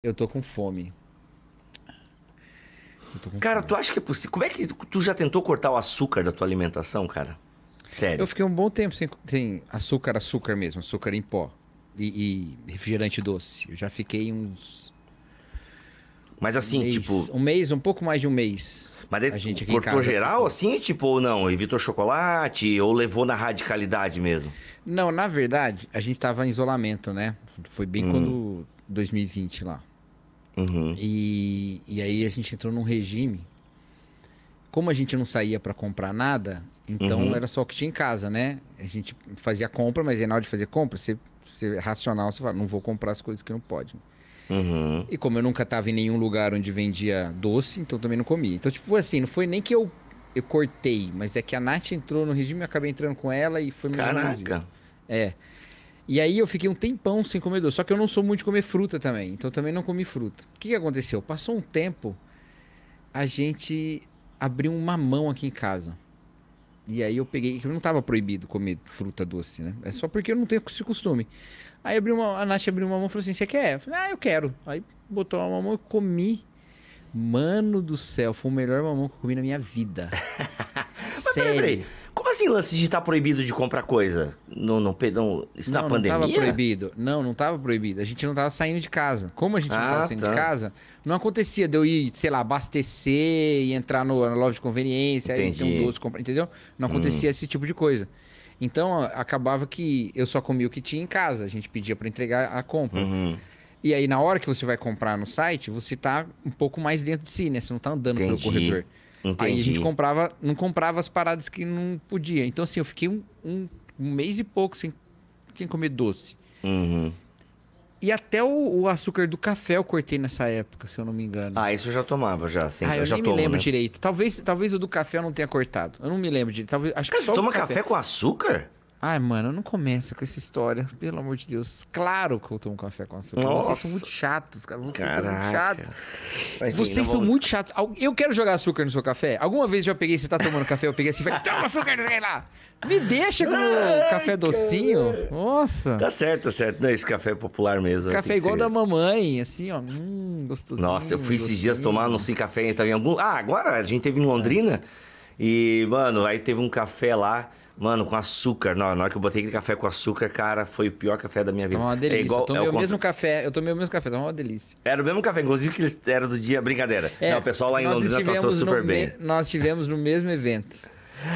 Eu tô com fome. Cara, tu acha que é possível? Como é que tu já tentou cortar o açúcar da tua alimentação, cara? Sério. Eu fiquei um bom tempo sem açúcar mesmo, açúcar em pó. E refrigerante doce. Eu já fiquei uns. Mas assim, mês, tipo. Um mês, um pouco mais de um mês. Mas a gente aqui em cortou casa geral, ficou. assim, tipo, ou não? Evitou chocolate? Ou levou na radicalidade mesmo? Não, na verdade, a gente tava em isolamento, né? Foi bem quando 2020 lá. Uhum. E aí a gente entrou num regime. Como a gente não saía pra comprar nada, então era só o que tinha em casa, né? A gente fazia compra, mas aí na hora de fazer compra, você é racional, você fala, não vou comprar as coisas que não pode. Uhum. E como eu nunca tava em nenhum lugar onde vendia doce, então também não comia. Então, tipo assim, não foi nem que eu cortei, mas é que a Nath entrou no regime, eu acabei entrando com ela e foi mais ou menos Caraca. isso. É. E aí eu fiquei um tempão sem comer doce. Só que eu não sou muito de comer fruta também. Então também não comi fruta. O que aconteceu? Passou um tempo, a gente abriu um mamão aqui em casa. E aí eu peguei, que não tava proibido comer fruta doce, né? É só porque eu não tenho esse costume. Aí a Nath abriu uma mamão e falou assim, você quer? Eu falei, eu quero. Aí botou uma mamão e comi. Mano do céu, foi o melhor mamão que eu comi na minha vida. Mas Sério. peraí, como assim lance de estar proibido de comprar coisa? Isso na pandemia? Não tava proibido. Não tava proibido. A gente não tava saindo de casa. Como a gente não tava saindo de casa, não acontecia de eu ir, sei lá, abastecer e entrar na loja de conveniência, aí ter um doce, comprar, entendeu? Não acontecia esse tipo de coisa. Então, acabava que eu só comia o que tinha em casa. A gente pedia pra entregar a compra. E aí, na hora que você vai comprar no site, você tá um pouco mais dentro de si, né? Você não tá andando pelo corredor. Aí a gente não comprava as paradas que não podia. Então, assim, eu fiquei um mês e pouco sem comer doce. E até o açúcar do café eu cortei nessa época, se eu não me engano. Ah, isso eu já tomava, já. Eu já nem tomo, me lembro né? direito. Talvez o do café eu não tenha cortado. Eu não me lembro direito. Acho que Cara, só você o toma do café com açúcar? Ai, mano, não começa com essa história. Pelo amor de Deus. Claro que eu tomo café com açúcar. Nossa. Vocês são muito chatos, cara. Vocês são muito chatos. Enfim, Vocês são muito chatos. Eu quero jogar açúcar no seu café. Alguma vez eu já peguei, você tá tomando café, eu peguei assim e falei, toma açúcar, sei lá. Me deixa com o café docinho. Nossa. Tá certo, tá certo. Não, esse café é popular mesmo. Café igual da mamãe, assim, ó. Gostosinho. Nossa, eu fui esses dias docinho. tomar no Sem Café, tava em algum... Ah, agora a gente teve em Londrina e, mano, aí teve um café lá, mano, com açúcar. Na hora que eu botei aquele café com açúcar, cara, foi o pior café da minha vida. É uma delícia. É igual, eu tomei o mesmo café, tá uma delícia. Era o mesmo café, inclusive que eles era do dia brincadeira. Não, o pessoal lá em Londrina tratou super bem. Nós estivemos no mesmo evento.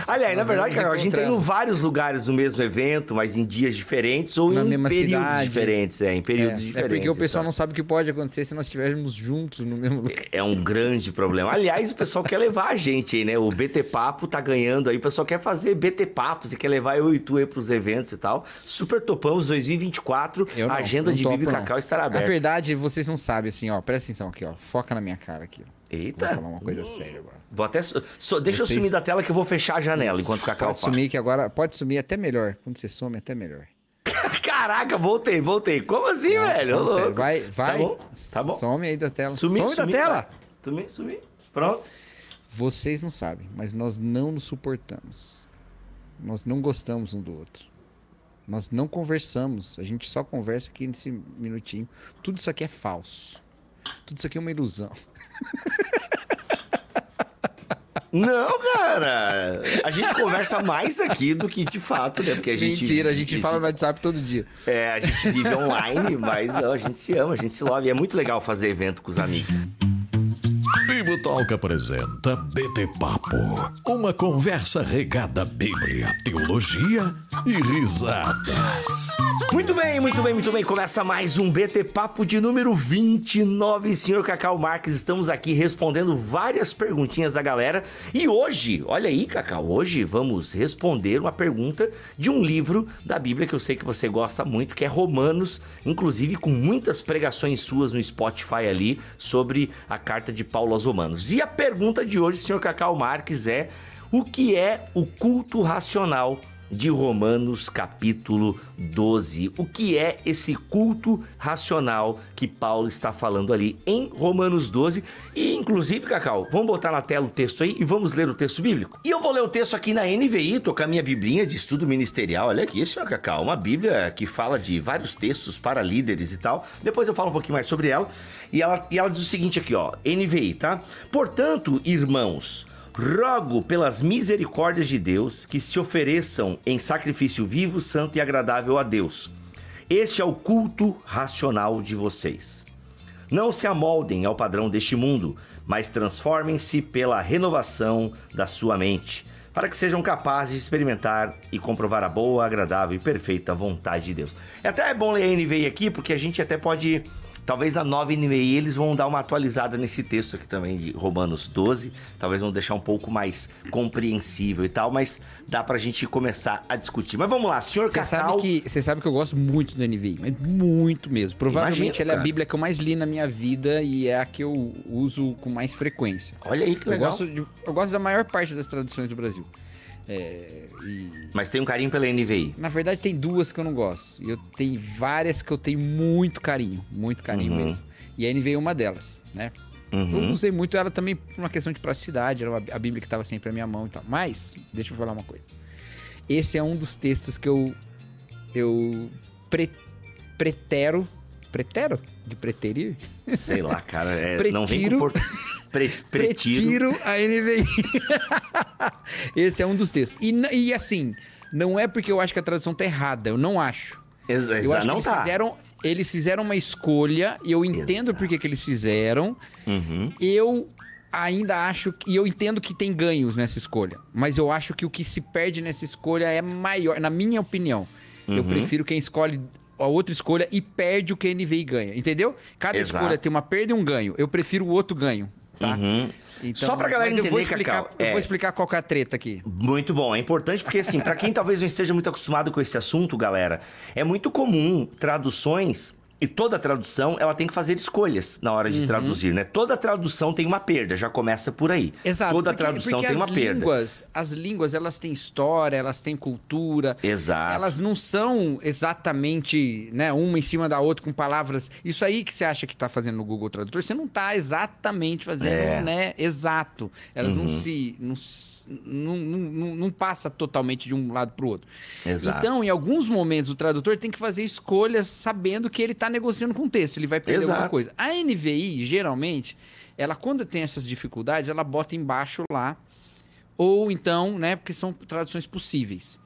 Aliás, na verdade, cara, a gente tem em vários lugares no mesmo evento, mas em dias diferentes ou em períodos diferentes. Em períodos diferentes. É porque o pessoal não sabe o que pode acontecer se nós estivermos juntos no mesmo lugar. É um grande problema. Aliás, o pessoal quer levar a gente aí, né? O BT Papo tá ganhando aí. O pessoal quer fazer BT Papo, você quer levar eu e tu aí pros eventos e tal. Super topamos 2024. A agenda de Bibi Cacau estará aberta. Na verdade, vocês não sabem, assim, ó. Presta atenção aqui, ó. Foca na minha cara aqui, ó. Eita. Vou falar uma coisa séria agora. Vou até... deixa eu sumir da tela que eu vou fechar a janela enquanto o Cacau fala. Pode sumir que agora... Pode sumir até melhor. Quando você some, até melhor. Caraca, voltei. Como assim, velho? Não, sério. Vai. Tá bom. Some aí da tela. Some da tela. Sumi. Pronto. Vocês não sabem, mas nós não nos suportamos. Nós não gostamos um do outro. Nós não conversamos. A gente só conversa aqui nesse minutinho. Tudo isso aqui é falso. Tudo isso aqui é uma ilusão. Não, cara. A gente conversa mais aqui do que de fato, né? Porque a gente... Mentira, a gente fala no WhatsApp todo dia. A gente vive online, mas não, a gente se ama, a gente se love. E é muito legal fazer evento com os amigos. Bibotalk apresenta BT Papo, uma conversa regada à Bíblia, teologia e risadas. Muito bem. Começa mais um BT Papo de número 29. Senhor Cacau Marques, estamos aqui respondendo várias perguntinhas da galera. E hoje, olha aí, Cacau, hoje vamos responder uma pergunta de um livro da Bíblia que eu sei que você gosta muito, que é Romanos, inclusive com muitas pregações suas no Spotify ali sobre a carta de Paulo aos Romanos. E a pergunta de hoje, senhor Cacau Marques, é: o que é o culto racional de Romanos capítulo 12. O que é esse culto racional que Paulo está falando ali em Romanos 12? E inclusive, Cacau, vamos botar na tela o texto aí e vamos ler o texto bíblico? E eu vou ler o texto aqui na NVI, tô com a minha biblinha de estudo ministerial. Olha aqui, senhor Cacau, uma bíblia que fala de vários textos para líderes e tal. Depois eu falo um pouquinho mais sobre ela. E ela diz o seguinte aqui, ó, NVI, tá? Portanto, irmãos, rogo pelas misericórdias de Deus que se ofereçam em sacrifício vivo, santo e agradável a Deus. Este é o culto racional de vocês. Não se amoldem ao padrão deste mundo, mas transformem-se pela renovação da sua mente, para que sejam capazes de experimentar e comprovar a boa, agradável e perfeita vontade de Deus. Até é bom ler a NVI aqui, porque a gente até pode... Talvez na nova NVI eles vão dar uma atualizada nesse texto aqui também de Romanos 12. Talvez vão deixar um pouco mais compreensível e tal, mas dá pra gente começar a discutir. Mas vamos lá, senhor Cacau... Você sabe que eu gosto muito da NVI, mas muito mesmo. Provavelmente ela é a Bíblia que eu mais li na minha vida e é a que eu uso com mais frequência. Olha aí que legal. Eu gosto da maior parte das traduções do Brasil. Mas tem um carinho pela NVI. Na verdade tem duas que eu não gosto. E eu tenho várias que eu tenho muito carinho mesmo. E a NVI é uma delas, né? Eu usei muito ela também por uma questão de praticidade. Era a Bíblia que estava sempre à minha mão e tal. Mas, deixa eu falar uma coisa. Esse é um dos textos que eu pretero? De preterir? Sei lá, cara. Não vem com pretiro a NVI. Esse é um dos textos. E assim, não é porque eu acho que a tradução tá errada. Eu não acho. Eu acho que eles fizeram uma escolha e eu entendo por que eles fizeram. Eu ainda acho... E eu entendo que tem ganhos nessa escolha. Mas eu acho que o que se perde nessa escolha é maior, na minha opinião. Eu prefiro quem escolhe... a outra escolha e perde o que a NVI ganha, entendeu? Cada escolha tem uma perda e um ganho. Eu prefiro o outro ganho, tá? Então, só pra galera entender, Cacau. Eu vou explicar qual que é a treta aqui. Muito bom, é importante porque assim, pra quem talvez não esteja muito acostumado com esse assunto, galera, é muito comum traduções... E toda tradução, ela tem que fazer escolhas na hora de traduzir, né? Toda tradução tem uma perda, já começa por aí. Exato. Toda tradução tem uma perda. As línguas, elas têm história, elas têm cultura. Exato. Elas não são exatamente, né, uma em cima da outra com palavras... Isso aí que você acha que tá fazendo no Google Tradutor, você não tá exatamente fazendo, né? Exato. Elas não passa totalmente de um lado para o outro. Exato. Então, em alguns momentos, o tradutor tem que fazer escolhas sabendo que ele está negociando com o texto, ele vai perder alguma coisa. A NVI, geralmente, ela quando tem essas dificuldades, ela bota embaixo lá, ou então, né, porque são traduções possíveis.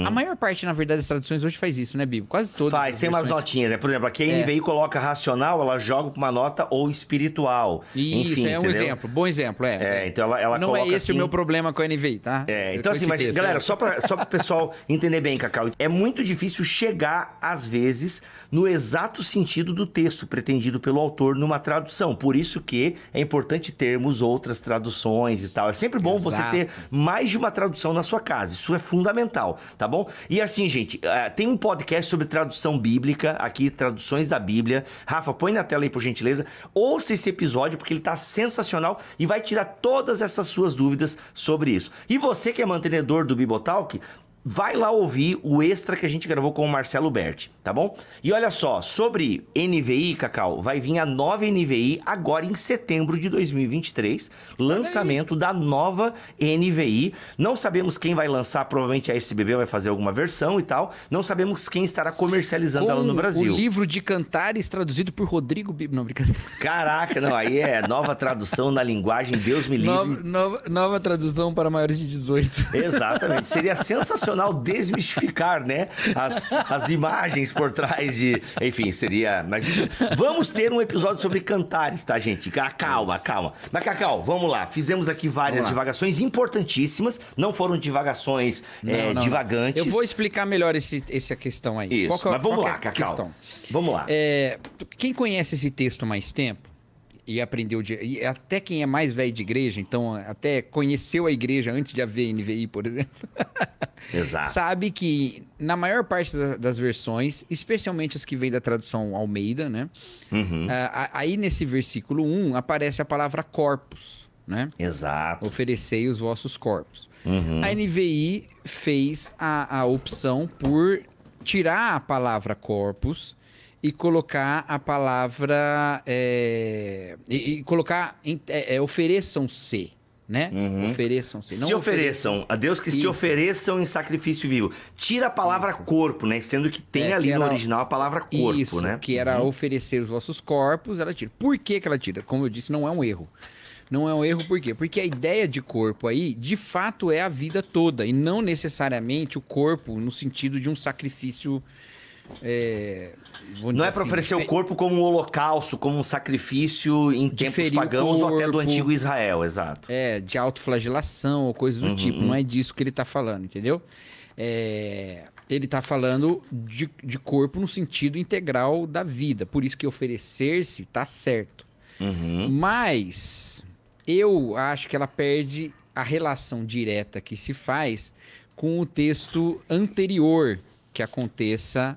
A maior parte, na verdade, das traduções hoje faz isso, né, Bibo? Quase todas. Faz, tem umas notinhas, né? Por exemplo, aqui a NVI coloca racional, ela joga pra uma nota ou espiritual. Isso, enfim, é um exemplo, bom exemplo, então ela não coloca é esse assim... o meu problema com a NVI, tá? Então assim, mas texto, galera, só pro pessoal entender bem, Cacau, é muito difícil chegar, às vezes, no exato sentido do texto pretendido pelo autor numa tradução. Por isso que é importante termos outras traduções e tal. É sempre bom você ter mais de uma tradução na sua casa. Isso é fundamental, tá bom? E assim, gente, tem um podcast sobre tradução bíblica, aqui, traduções da Bíblia. Rafa, põe na tela aí, por gentileza. Ouça esse episódio, porque ele tá sensacional e vai tirar todas essas suas dúvidas sobre isso. E você que é mantenedor do Bibotalk, vai lá ouvir o extra que a gente gravou com o Marcelo Berti, tá bom? E olha só, sobre NVI, Cacau, vai vir a nova NVI agora em setembro de 2023, lançamento da nova NVI. Não sabemos quem vai lançar, provavelmente a SBB vai fazer alguma versão e tal. Não sabemos quem estará comercializando ela no Brasil. O livro de Cantares traduzido por Rodrigo Bibo. Não, brincadeira. Caraca, não, aí é nova tradução na linguagem, Deus me livre. Nova tradução para maiores de 18. Exatamente, seria sensacional desmistificar, né, as imagens por trás de... Enfim, seria... Mas vamos ter um episódio sobre Cantares, tá, gente? Calma. Mas, Cacau, vamos lá. Fizemos aqui várias divagações importantíssimas. Não foram divagações divagantes. Eu vou explicar melhor essa questão aí. Isso, mas vamos lá, Cacau. Questão? Vamos lá. Quem conhece esse texto há mais tempo e aprendeu... E até quem é mais velho de igreja, então até conheceu a igreja antes de haver NVI, por exemplo... Exato. Sabe que na maior parte das versões, especialmente as que vêm da tradução Almeida, né? Aí nesse versículo 1 aparece a palavra corpus, né? Exato. Oferecei os vossos corpos. A NVI fez a opção por tirar a palavra corpus e colocar a palavra... e colocar... ofereçam-se, né? Ofereçam-se. Se ofereçam. A Deus que se ofereçam em sacrifício vivo. Tira a palavra corpo, né? Sendo que tem ali no original a palavra corpo, né? Que era oferecer os vossos corpos, ela tira. Por que ela tira? Como eu disse, não é um erro. Não é um erro por quê? Porque a ideia de corpo aí, de fato, é a vida toda. E não necessariamente o corpo no sentido de um sacrifício... não é para oferecer o corpo como um holocausto, como um sacrifício em tempos pagãos ou até do antigo Israel, exato. De autoflagelação ou coisa do tipo. Não é disso que ele tá falando, entendeu? Ele tá falando de corpo no sentido integral da vida. Por isso que oferecer-se tá certo. Mas eu acho que ela perde a relação direta que se faz com o texto anterior que aconteça,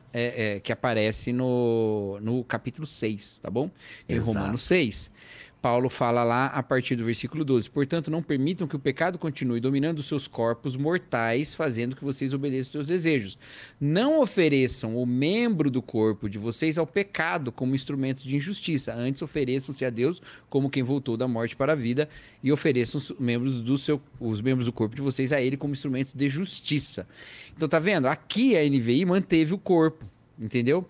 que aparece no capítulo 6, tá bom? Em Romanos 6. Paulo fala lá a partir do versículo 12. Portanto, não permitam que o pecado continue dominando os seus corpos mortais, fazendo que vocês obedeçam aos seus desejos. Não ofereçam o membro do corpo de vocês ao pecado como instrumento de injustiça. Antes, ofereçam-se a Deus como quem voltou da morte para a vida e ofereçam os membros do corpo de vocês a Ele como instrumentos de justiça. Então, tá vendo? Aqui a NVI manteve o corpo, entendeu?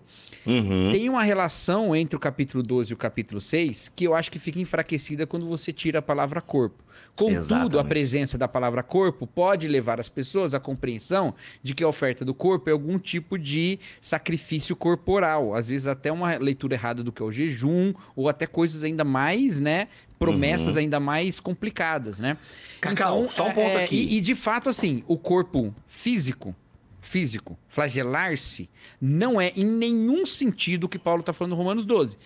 Tem uma relação entre o capítulo 12 e o capítulo 6 que eu acho que fica enfraquecida quando você tira a palavra corpo. Contudo, a presença da palavra corpo pode levar as pessoas à compreensão de que a oferta do corpo é algum tipo de sacrifício corporal. Às vezes até uma leitura errada do que é o jejum, ou até coisas ainda mais, né? Promessas ainda mais complicadas, né? Cacau, então, só um ponto aqui. E de fato, assim, o corpo físico, flagelar-se, não é em nenhum sentido o que Paulo está falando no Romanos 12.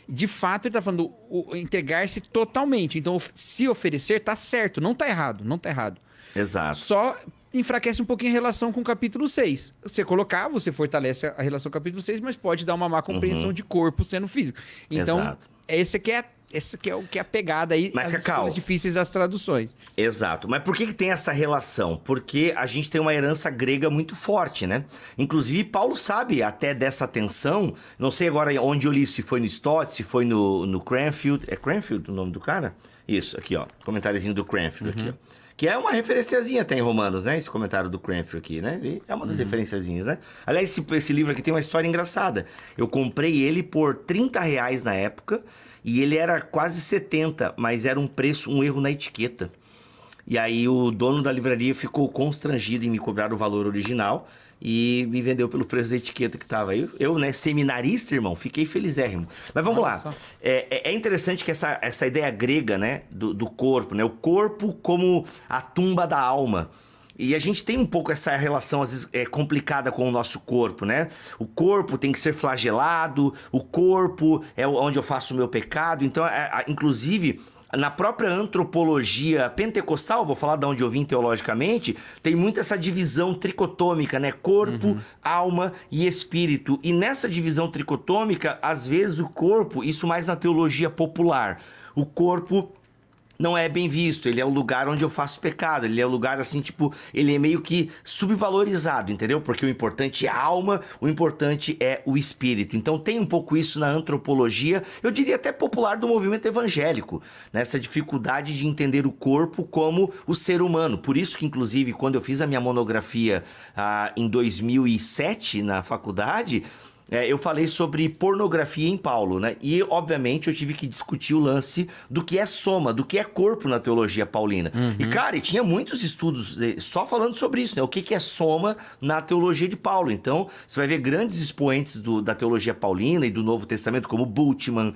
De fato, ele está falando entregar-se totalmente. Então, se oferecer, tá certo, não tá errado, não tá errado. Exato. Só enfraquece um pouquinho a relação com o capítulo 6. Você colocar, você fortalece a relação com o capítulo 6, mas pode dar uma má compreensão de corpo sendo físico. Então, essa que é a pegada aí, mas, as Cacau, coisas difíceis das traduções. Exato. Mas por que tem essa relação? Porque a gente tem uma herança grega muito forte, né? Inclusive, Paulo sabe até dessa tensão. Não sei agora onde eu li, se foi no Stott, se foi no Cranfield. É Cranfield o nome do cara? Isso, aqui, ó. Comentáriozinho do Cranfield aqui, ó. Que é uma referenciazinha até em Romanos, né? Esse comentário do Cranfield aqui, né? É uma das referenciazinhas, né? Aliás, esse livro aqui tem uma história engraçada. Eu comprei ele por R$30 na época e ele era quase 70, mas era um erro na etiqueta. E aí o dono da livraria ficou constrangido em me cobrar o valor original e me vendeu pelo preço da etiqueta que tava aí. Eu, né, seminarista, irmão, fiquei felizérrimo. Mas vamos lá. É interessante que essa ideia grega, né, do corpo, né, o corpo como a tumba da alma. E a gente tem um pouco essa relação, às vezes, complicada com o nosso corpo, né? O corpo tem que ser flagelado, o corpo é onde eu faço o meu pecado. Então, inclusive, na própria antropologia pentecostal, vou falar de onde eu vim teologicamente, tem muito essa divisão tricotômica, né? Corpo, alma e espírito. E nessa divisão tricotômica, às vezes o corpo, isso mais na teologia popular, o corpo não é bem visto, ele é o lugar onde eu faço pecado, ele é o lugar assim, tipo, ele é meio que subvalorizado, entendeu? Porque o importante é a alma, o importante é o espírito. Então tem um pouco isso na antropologia, eu diria até popular do movimento evangélico, nessa dificuldade de entender o corpo como o ser humano. Por isso que, inclusive, quando eu fiz a minha monografia em 2007 na faculdade, eu falei sobre pornografia em Paulo, né? E, obviamente, eu tive que discutir o lance do que é soma, do que é corpo na teologia paulina. E, cara, tinha muitos estudos só falando sobre isso, né? O que é soma na teologia de Paulo. Então, você vai ver grandes expoentes da teologia paulina e do Novo Testamento, como Bultmann,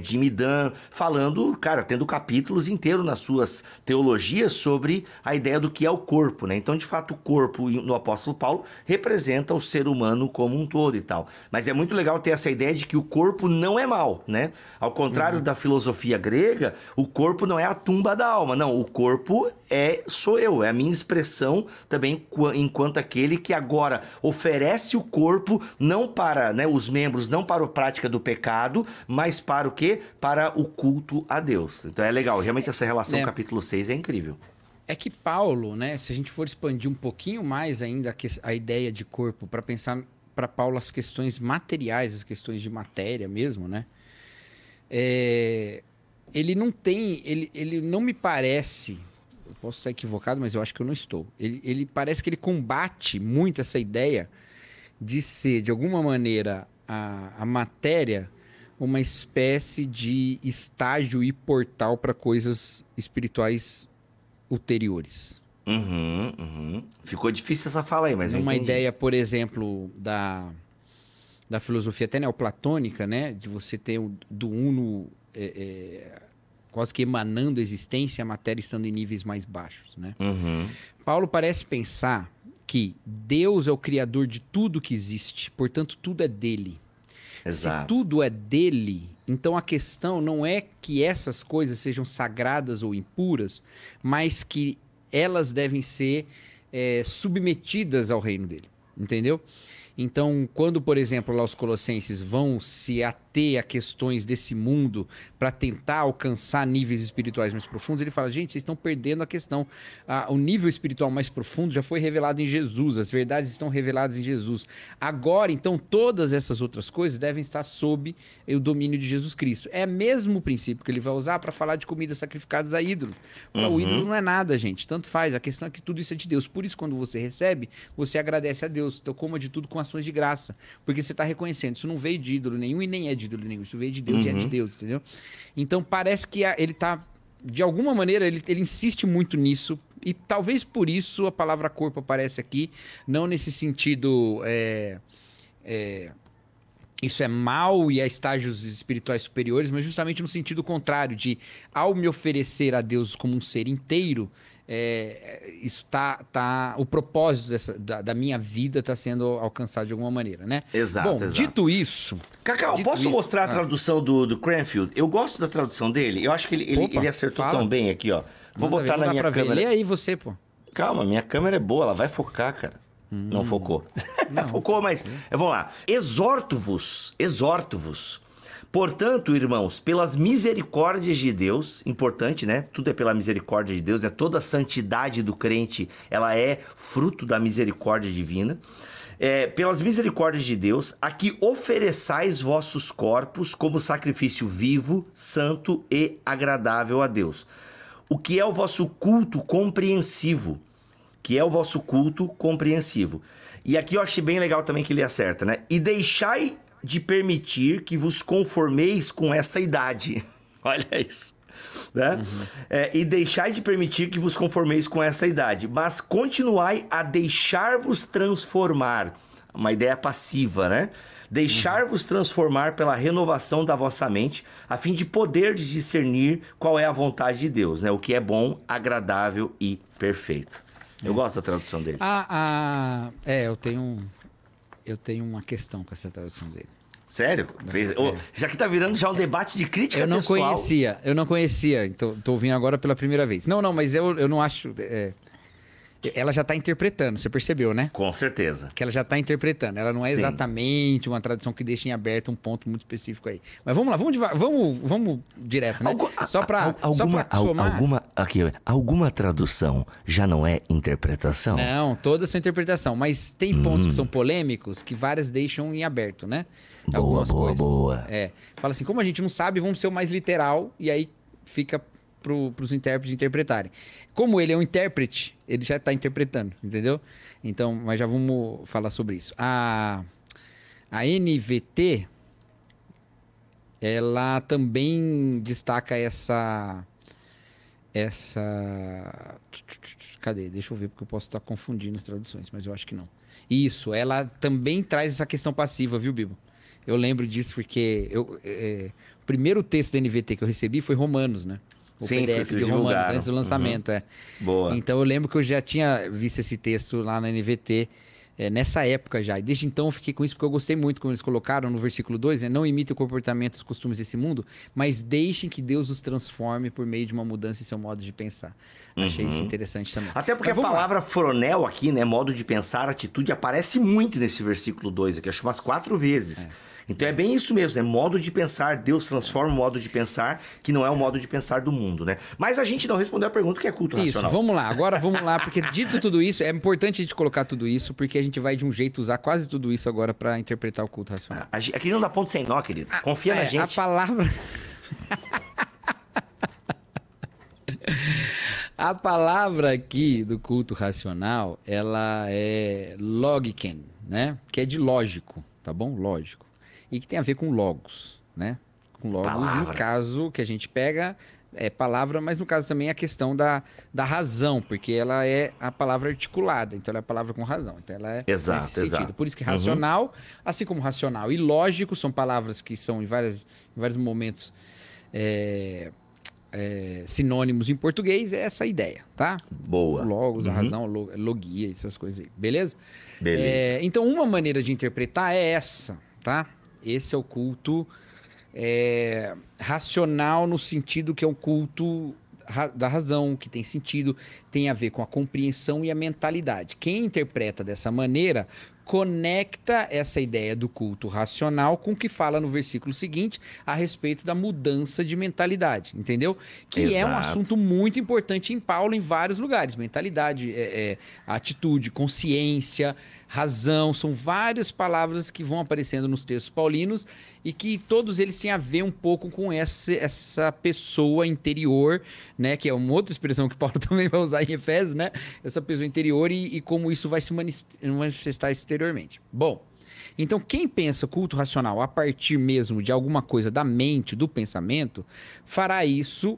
Jimmy Dunn, falando, cara, tendo capítulos inteiros nas suas teologias sobre a ideia do que é o corpo, né? Então, de fato, o corpo no apóstolo Paulo representa o ser humano como um todo e tal. Mas Mas é muito legal ter essa ideia de que o corpo não é mal, né? Ao contrário da filosofia grega, o corpo não é a tumba da alma. Não, o corpo sou eu, é a minha expressão também enquanto aquele que agora oferece o corpo não para, né, os membros, não para a prática do pecado, mas para o quê? Para o culto a Deus. Então é legal, realmente essa relação capítulo 6 é incrível. É que Paulo, né, se a gente for expandir um pouquinho mais ainda a ideia de corpo, para pensar para Paulo as questões materiais, as questões de matéria mesmo, né? Ele não me parece, eu posso estar equivocado, mas eu acho que eu não estou. Ele parece que ele combate muito essa ideia de ser, de alguma maneira, a matéria uma espécie de estágio e portal para coisas espirituais ulteriores. Ficou difícil essa fala aí, mas uma ideia, por exemplo, da filosofia até neoplatônica, né? De você ter do uno quase que emanando a existência, a matéria estando em níveis mais baixos, né? Paulo parece pensar que Deus é o criador de tudo que existe, portanto, tudo é dele. Exato. Se tudo é dele, então a questão não é que essas coisas sejam sagradas ou impuras, mas que elas devem ser submetidas ao reino dele, entendeu? Então, quando, por exemplo, lá os colossenses vão se ater a questões desse mundo para tentar alcançar níveis espirituais mais profundos, ele fala, gente, vocês estão perdendo a questão. O nível espiritual mais profundo já foi revelado em Jesus, as verdades estão reveladas em Jesus. Agora, então, todas essas outras coisas devem estar sob o domínio de Jesus Cristo. É o mesmo princípio que ele vai usar para falar de comidas sacrificadas a ídolos. O ídolo não é nada, gente, tanto faz. A questão é que tudo isso é de Deus. Por isso, quando você recebe, você agradece a Deus. Então, coma de tudo com ações de graça, porque você está reconhecendo, isso não veio de ídolo nenhum e nem é de ídolo nenhum, isso veio de Deus e é de Deus, entendeu? Então parece que ele está, de alguma maneira, ele insiste muito nisso, e talvez por isso a palavra corpo aparece aqui, não nesse sentido, isso é mal e há estágios espirituais superiores, mas justamente no sentido contrário, de ao me oferecer a Deus como um ser inteiro, isso o propósito da minha vida está sendo alcançado de alguma maneira, né? Exato, Bom, dito isso... Cacau, posso mostrar a tradução do Cranfield? Eu gosto da tradução dele. Eu acho que ele acertou tão bem aqui, ó. Vou botar na minha câmera. Lê aí você, pô. Calma, minha câmera é boa, ela vai focar, cara. Não focou. Não. Focou, mas... Vamos lá. Exorto-vos. Portanto, irmãos, pelas misericórdias de Deus, importante, né? Tudo é pela misericórdia de Deus, né? Toda a santidade do crente, ela é fruto da misericórdia divina. Pelas misericórdias de Deus, a que ofereçais vossos corpos como sacrifício vivo, santo e agradável a Deus. O que é o vosso culto compreensivo? E aqui eu achei bem legal também que ele acerta, né? E deixai de permitir que vos conformeis com esta idade. Olha isso. Né? E deixai de permitir que vos conformeis com essa idade, mas continuai a deixar-vos transformar. Uma ideia passiva, né? Deixar-vos transformar pela renovação da vossa mente, a fim de poderdes discernir qual é a vontade de Deus, né? O que é bom, agradável e perfeito. Eu gosto da tradução dele. Eu tenho uma questão com essa tradução dele. Sério? Já que tá virando já um debate de crítica textual. Eu não conhecia, então tô ouvindo agora pela primeira vez. Não, mas eu não acho... Ela já tá interpretando, você percebeu, né? Com certeza. Que ela já tá interpretando. Ela não é exatamente uma tradução que deixa em aberto um ponto muito específico aí. Mas vamos lá, vamos direto, né? Só pra somar... Alguma tradução já não é interpretação? Não, todas são interpretação. Mas tem pontos que são polêmicos que várias deixam em aberto, né? Boa. Fala assim, como a gente não sabe, vamos ser o mais literal e aí fica pros intérpretes interpretarem. Como ele é um intérprete, ele já está interpretando, entendeu? Então, mas já vamos falar sobre isso. A NVT, ela também destaca essa... Cadê? Deixa eu ver, porque eu posso estar confundindo as traduções, mas eu acho que não. Isso, ela também traz essa questão passiva, viu, Bibo? Eu lembro disso porque o primeiro texto da NVT que eu recebi foi Romanos, né? O PDF de Romanos, antes do lançamento, Boa. Então eu lembro que eu já tinha visto esse texto lá na NVT nessa época já. E desde então eu fiquei com isso porque eu gostei muito como eles colocaram no versículo 2, né? Não imitem o comportamento e os costumes desse mundo, mas deixem que Deus os transforme por meio de uma mudança em seu modo de pensar. Achei isso interessante também. Até porque a palavra fronel aqui, né? Modo de pensar, atitude, aparece muito nesse versículo 2 aqui, acho umas 4 vezes. Então é bem isso mesmo, né? Modo de pensar, Deus transforma o modo de pensar, que não é o modo de pensar do mundo, né? Mas a gente não respondeu a pergunta que é culto racional. Isso, vamos lá. Agora vamos lá, porque dito tudo isso, é importante a gente colocar tudo isso, porque a gente vai de um jeito usar quase tudo isso agora para interpretar o culto racional. Aqui não dá ponto sem nó, querido. Confia na gente. A palavra... A palavra aqui do culto racional, ela é logiken, né? Que é de lógico, tá bom? Lógico. E que tem a ver com logos, né? Com logos, no caso que a gente pega é palavra, mas no caso também é a questão da razão, porque ela é a palavra articulada, então ela é a palavra com razão. Então ela é nesse sentido. Por isso que racional, assim como racional e lógico, são palavras que são em vários momentos sinônimos em português, é essa ideia, tá? Boa. Logos, a razão, logia, essas coisas aí, beleza? Beleza. Então, uma maneira de interpretar é essa, tá? Esse é o culto racional no sentido que é um culto da razão, que tem sentido, tem a ver com a compreensão e a mentalidade. Quem interpreta dessa maneira conecta essa ideia do culto racional com o que fala no versículo seguinte a respeito da mudança de mentalidade, entendeu? Que é um assunto muito importante em Paulo em vários lugares. Mentalidade, atitude, consciência, razão, são várias palavras que vão aparecendo nos textos paulinos e que todos eles têm a ver um pouco com essa pessoa interior, né? Que é uma outra expressão que Paulo também vai usar em Efésios, né? Essa pessoa interior e como isso vai se manifestar exteriormente. Bom, então quem pensa culto racional a partir mesmo de alguma coisa da mente, do pensamento, fará isso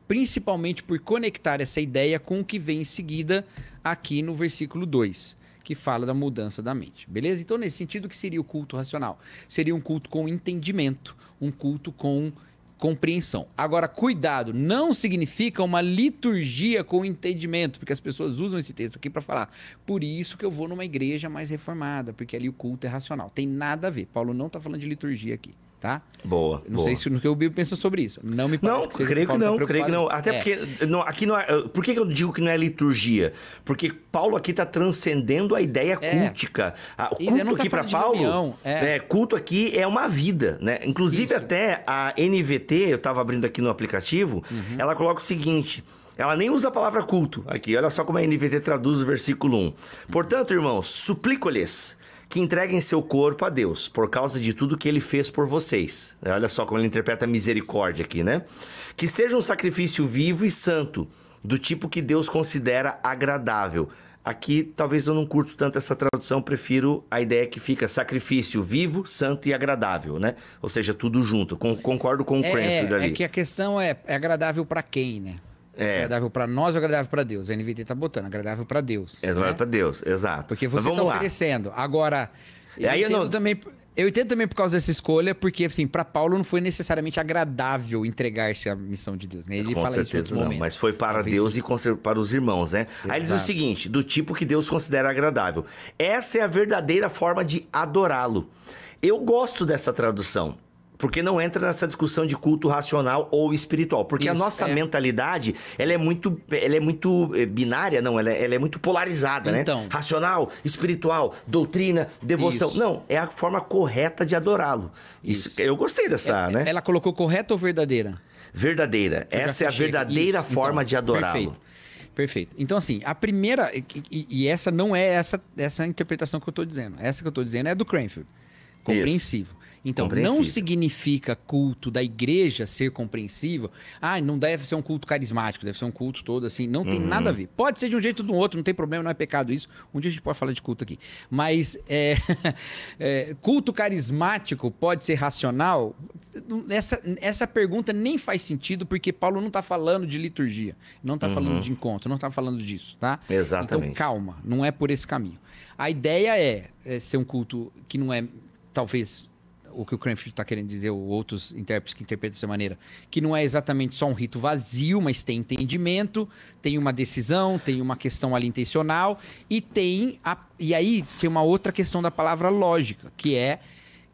principalmente por conectar essa ideia com o que vem em seguida aqui no versículo 2. Que fala da mudança da mente, beleza? Então, nesse sentido, o que seria o culto racional? Seria um culto com entendimento, um culto com compreensão. Agora, cuidado, não significa uma liturgia com entendimento, porque as pessoas usam esse texto aqui para falar, por isso que eu vou numa igreja mais reformada, porque ali o culto é racional. Tem nada a ver. Paulo não está falando de liturgia aqui. Tá? Boa. Não sei se o que o Bíblia pensa sobre isso. Não me parece que seja. Creio que não. Até porque. Aqui não é, por que eu digo que não é liturgia? Porque Paulo aqui está transcendendo a ideia cultica. O culto aqui para Paulo. Culto aqui é uma vida, né? Inclusive, até a NVT, eu estava abrindo aqui no aplicativo, ela coloca o seguinte. Ela nem usa a palavra culto aqui. Olha só como a NVT traduz o versículo 1. Portanto, irmãos, suplico-lhes que entreguem seu corpo a Deus, por causa de tudo que ele fez por vocês. Olha só como ele interpreta a misericórdia aqui, né? Que seja um sacrifício vivo e santo, do tipo que Deus considera agradável. Aqui, talvez eu não curto tanto essa tradução, prefiro a ideia que fica sacrifício vivo, santo e agradável, né? Ou seja, tudo junto. Concordo com o Cranfield ali. É que a questão é agradável para quem, né? Agradável para nós ou agradável para Deus? A NVT tá botando agradável para Deus. Agradável para Deus, exato. Porque você está oferecendo. Agora, eu entendo também por causa dessa escolha, porque assim, para Paulo não foi necessariamente agradável entregar-se à missão de Deus, né? Ele fala isso em outros momentos. Mas foi para Deus e para os irmãos, né? Exato. Aí ele diz o seguinte, do tipo que Deus considera agradável. Essa é a verdadeira forma de adorá-lo. Eu gosto dessa tradução. Porque não entra nessa discussão de culto racional ou espiritual. Porque a nossa mentalidade, ela é muito binária, não, ela é muito polarizada, né? Racional, espiritual, doutrina, devoção. Isso. Não, é a forma correta de adorá-lo. Isso. Eu gostei dessa, né? Ela colocou correta ou verdadeira? Verdadeira. Essa é a verdadeira forma de adorá-lo. Perfeito. Então, assim, a primeira... E essa não é essa interpretação que eu estou dizendo. Essa que eu estou dizendo é do Cranfield. Compreensível. Então, não significa culto da igreja ser compreensível. Não deve ser um culto carismático, deve ser um culto todo assim. Não tem nada a ver. Pode ser de um jeito ou do outro, não tem problema, não é pecado isso. Um dia a gente pode falar de culto aqui. Mas culto carismático pode ser racional? Essa pergunta nem faz sentido, porque Paulo não está falando de liturgia, não está falando de encontro, não está falando disso, tá? Exatamente. Então, calma, não é por esse caminho. A ideia é ser um culto que não é, talvez... o que o Cranfield está querendo dizer, ou outros intérpretes que interpretam dessa maneira, que não é exatamente só um rito vazio, mas tem entendimento, tem uma decisão, tem uma questão ali intencional, e aí tem uma outra questão da palavra lógica, que é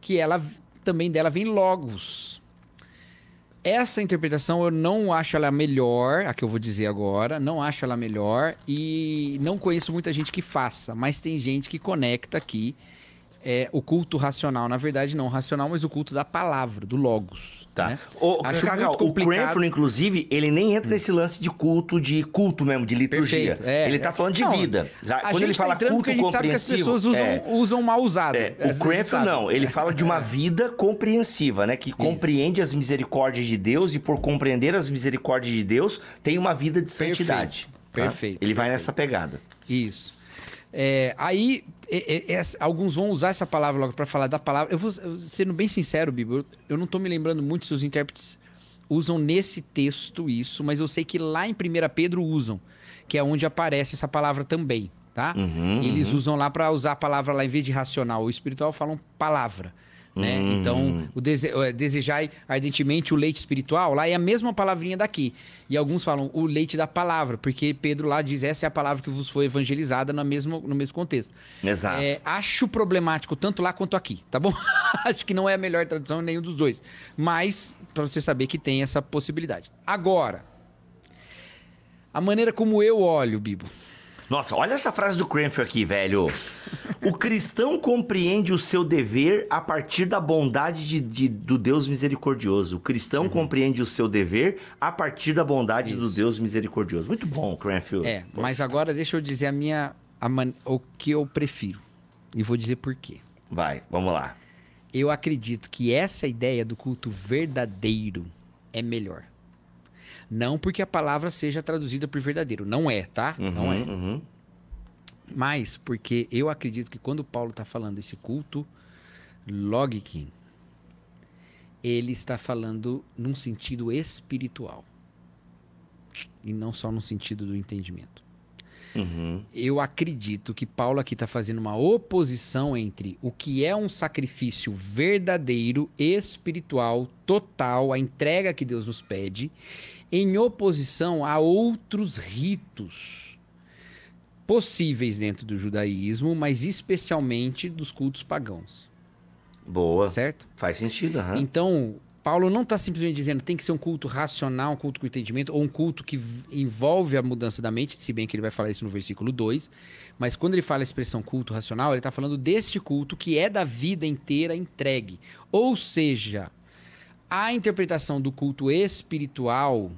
que ela também dela vem logos. Essa interpretação eu não acho ela melhor, a que eu vou dizer agora, não acho ela melhor e não conheço muita gente que faça, mas tem gente que conecta aqui o culto racional, na verdade não racional, mas o culto da palavra, do logos. Tá. Né? O Cranfield, inclusive, ele nem entra nesse lance de culto mesmo, de liturgia. Ele tá falando de vida. Quando ele fala culto compreensivo... Sabe que as pessoas usam mal usado. O Cranfield não, ele fala de uma vida compreensiva, né? Que compreende as misericórdias de Deus e por compreender as misericórdias de Deus, tem uma vida de santidade. Perfeito. Ele vai nessa pegada. Isso. Alguns vão usar essa palavra logo para falar da palavra. Eu vou sendo bem sincero, Bibo, eu não estou me lembrando muito se os intérpretes usam nesse texto isso, mas eu sei que lá em 1 Pedro usam, que é onde aparece essa palavra também, tá? Eles usam lá para usar a palavra lá, em vez de racional ou espiritual, falam palavra. Né? Então, desejai ardentemente o leite espiritual, lá é a mesma palavrinha daqui. E alguns falam o leite da palavra, porque Pedro lá diz, essa é a palavra que vos foi evangelizada no mesmo contexto. Exato. Acho problemático tanto lá quanto aqui, tá bom? Acho que não é a melhor tradução em nenhum dos dois. Mas, para você saber que tem essa possibilidade. Agora, a maneira como eu olho, Bibo. Nossa, olha essa frase do Cranfield aqui, velho. O cristão compreende o seu dever a partir da bondade do Deus misericordioso. O cristão compreende o seu dever a partir da bondade do Deus misericordioso. Muito bom, Cranfield. Mas agora deixa eu dizer o que eu prefiro. E vou dizer por quê. Vai, vamos lá. Eu acredito que essa ideia do culto verdadeiro é melhor. Não porque a palavra seja traduzida por verdadeiro. Não é, tá? Não é. Mas porque eu acredito que quando Paulo está falando desse culto logiquim, ele está falando num sentido espiritual. E não só no sentido do entendimento. Eu acredito que Paulo aqui está fazendo uma oposição entre o que é um sacrifício verdadeiro, espiritual, total, a entrega que Deus nos pede, em oposição a outros ritos possíveis dentro do judaísmo, mas especialmente dos cultos pagãos. Boa. Certo? Faz sentido. Então, Paulo não está simplesmente dizendo que tem que ser um culto racional, um culto com entendimento, ou um culto que envolve a mudança da mente, se bem que ele vai falar isso no versículo 2, mas quando ele fala a expressão culto racional, ele está falando deste culto que é da vida inteira entregue. Ou seja, a interpretação do culto espiritual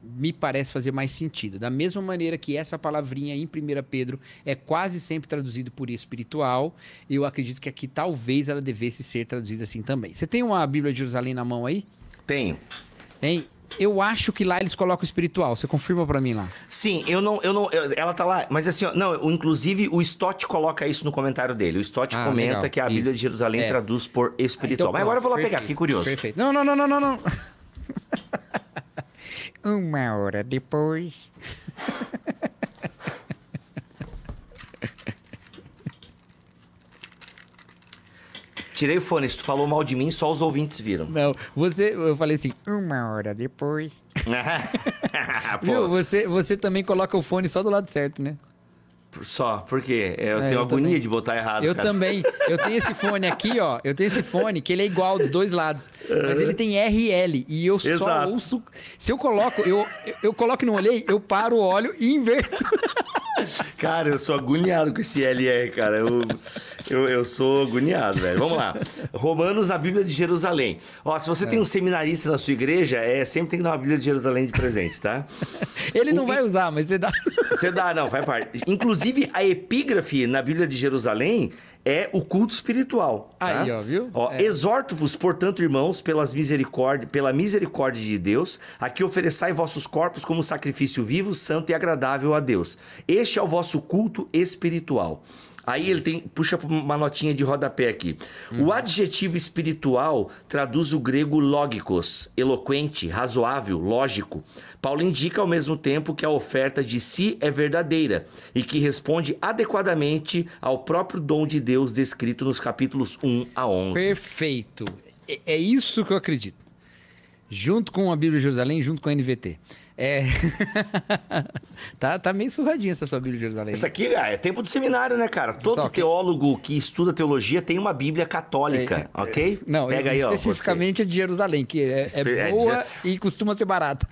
me parece fazer mais sentido. Da mesma maneira que essa palavrinha em 1 Pedro é quase sempre traduzido por espiritual, eu acredito que aqui talvez ela devesse ser traduzida assim também. Você tem uma Bíblia de Jerusalém na mão aí? Tenho. Hein? Eu acho que lá eles colocam espiritual. Você confirma pra mim lá? Sim, ela tá lá. Mas assim, inclusive o Stott coloca isso no comentário dele. O Stott comenta legal. Que a Bíblia de Jerusalém traduz por espiritual. Então, mas agora eu vou lá pegar, fiquei curioso. Perfeito. Não. 1 hora depois. Tirei o fone, se tu falou mal de mim, só os ouvintes viram. Não, eu falei assim, 1 hora depois. Viu, você também coloca o fone só do lado certo, né? Só, por quê? Eu tenho agonia também. De botar errado. Eu também. Eu tenho esse fone aqui, ó. Eu tenho esse fone que ele é igual dos dois lados. Mas ele tem RL. E eu só ouço. Se eu coloco, eu coloco e não olhei, eu paro, olho e inverto. Cara, eu sou agoniado com esse LR, cara. Eu sou agoniado, velho. Vamos lá. Romanos, a Bíblia de Jerusalém. Ó, se você tem um seminarista na sua igreja, sempre tem que dar uma Bíblia de Jerusalém de presente, tá? Ele não vai usar, mas você dá. Você dá, não, faz parte. Inclusive, a epígrafe na Bíblia de Jerusalém é o culto espiritual. Tá? Aí, ó, viu? Exorto-vos, portanto, irmãos, pela misericórdia de Deus, a que ofereçai vossos corpos como sacrifício vivo, santo e agradável a Deus. Este é o vosso culto espiritual. Aí ele puxa uma notinha de rodapé aqui. O adjetivo espiritual traduz o grego logikos, eloquente, razoável, lógico. Paulo indica ao mesmo tempo que a oferta de si é verdadeira e que responde adequadamente ao próprio dom de Deus descrito nos capítulos 1 a 11. Perfeito. É isso que eu acredito. Junto com a Bíblia de Jerusalém, junto com a NVT. Tá meio surradinha essa sua Bíblia de Jerusalém. Isso aqui é tempo de seminário, né, cara? Todo teólogo que estuda teologia tem uma Bíblia católica, ok? Não, pega aí, especificamente a de Jerusalém, que é boa e costuma ser barata.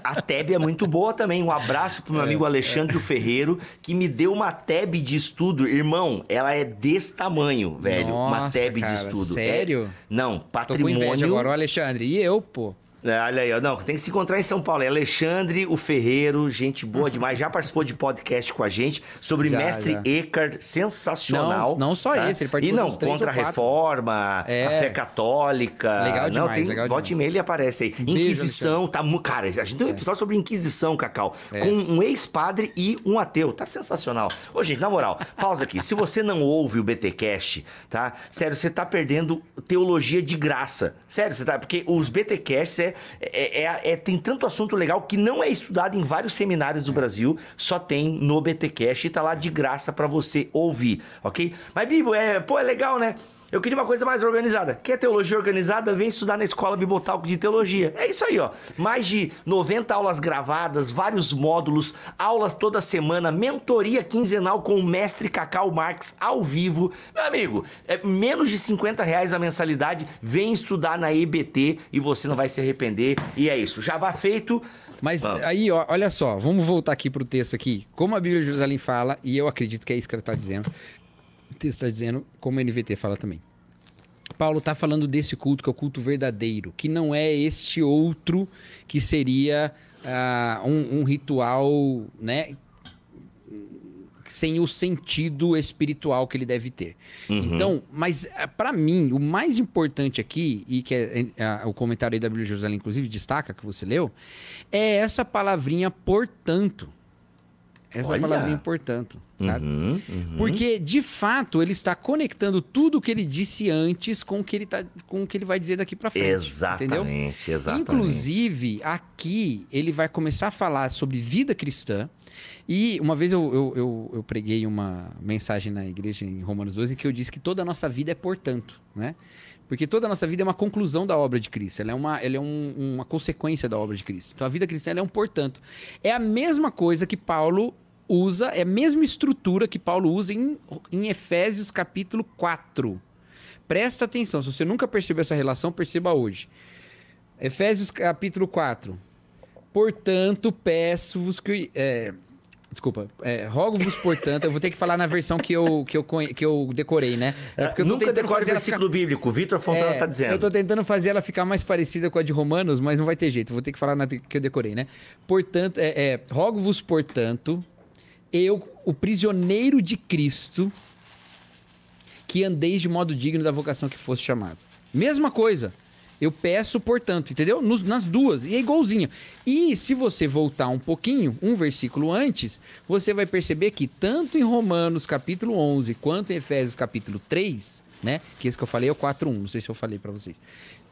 A Teb é muito boa também. Um abraço pro meu amigo Alexandre Ferreiro, que me deu uma Teb de estudo. Irmão, ela é desse tamanho, velho. Nossa, uma Teb cara, de estudo. Sério? Não, patrimônio. Tô com inveja agora, o Alexandre. E eu, pô? Olha aí, não, tem que se encontrar em São Paulo. É Alexandre, o Ferreiro, gente boa demais. Já participou de podcast com a gente sobre Mestre Eckhart, sensacional. Não só esse, ele participou de uns 3 contra a reforma, a fé católica. Legal demais, não, tem, volte e meia ele aparece aí. Inquisição, tá muito... Cara, a gente tem um episódio sobre Inquisição, Cacau, com um ex-padre e um ateu. Tá sensacional. Ô, gente, na moral, pausa aqui. Se você não ouve o BTcast, tá? Sério, você tá perdendo teologia de graça. Sério, você tá... Porque os BTcasts tem tanto assunto legal que não é estudado em vários seminários do Brasil, só tem no BTcast e tá lá de graça pra você ouvir, ok? Mas, Bibo, é legal, né? Eu queria uma coisa mais organizada. Quer teologia organizada? Vem estudar na Escola Bibotalk de Teologia. É isso aí, ó. Mais de 90 aulas gravadas, vários módulos, aulas toda semana, mentoria quinzenal com o mestre Cacau Marques ao vivo. Meu amigo, é menos de R$50 a mensalidade. Vem estudar na EBT e você não vai se arrepender. E é isso. Jabá feito. Mas aí, ó, olha só. Vamos voltar aqui pro texto aqui. Como a Bíblia de Jerusalém fala, e eu acredito que é isso que ela está dizendo. O texto está dizendo, como a NVT fala também. Paulo está falando desse culto, que é o culto verdadeiro, que não é este outro que seria um ritual, né, sem o sentido espiritual que ele deve ter. Então, mas para mim, o mais importante aqui, e que o comentário aí da Bíblia de Jerusalém, inclusive, destaca, que você leu, é essa palavrinha portanto. Essa palavrinha, portanto, sabe? Porque, de fato, ele está conectando tudo o que ele disse antes com o que ele vai dizer daqui para frente. Exatamente, entendeu? Exatamente. Inclusive, aqui, ele vai começar a falar sobre vida cristã. E uma vez eu preguei uma mensagem na igreja em Romanos 12 que eu disse que toda a nossa vida é portanto, né? Porque toda a nossa vida é uma conclusão da obra de Cristo. Ela é uma consequência da obra de Cristo. Então, a vida cristã ela é um portanto. É a mesma coisa que Paulo usa, é a mesma estrutura que Paulo usa em Efésios capítulo 4. Presta atenção, se você nunca percebeu essa relação, perceba hoje. Efésios capítulo 4. Portanto, peço-vos que... rogo-vos, portanto, eu vou ter que falar na versão que eu decorei, né? Porque eu nunca decore versículo bíblico, o Vitor Fontana tá dizendo. Eu tô tentando fazer ela ficar mais parecida com a de Romanos, mas não vai ter jeito, eu vou ter que falar na que eu decorei, né? Portanto, rogo-vos, portanto, eu, o prisioneiro de Cristo, que andeis de modo digno da vocação que fosse chamado. Mesma coisa. Eu peço, portanto, entendeu? Nas duas. E é igualzinho. E se você voltar um pouquinho, um versículo antes, você vai perceber que tanto em Romanos capítulo 11, quanto em Efésios capítulo 3, né? Que esse que eu falei é o 4.1, não sei se eu falei para vocês.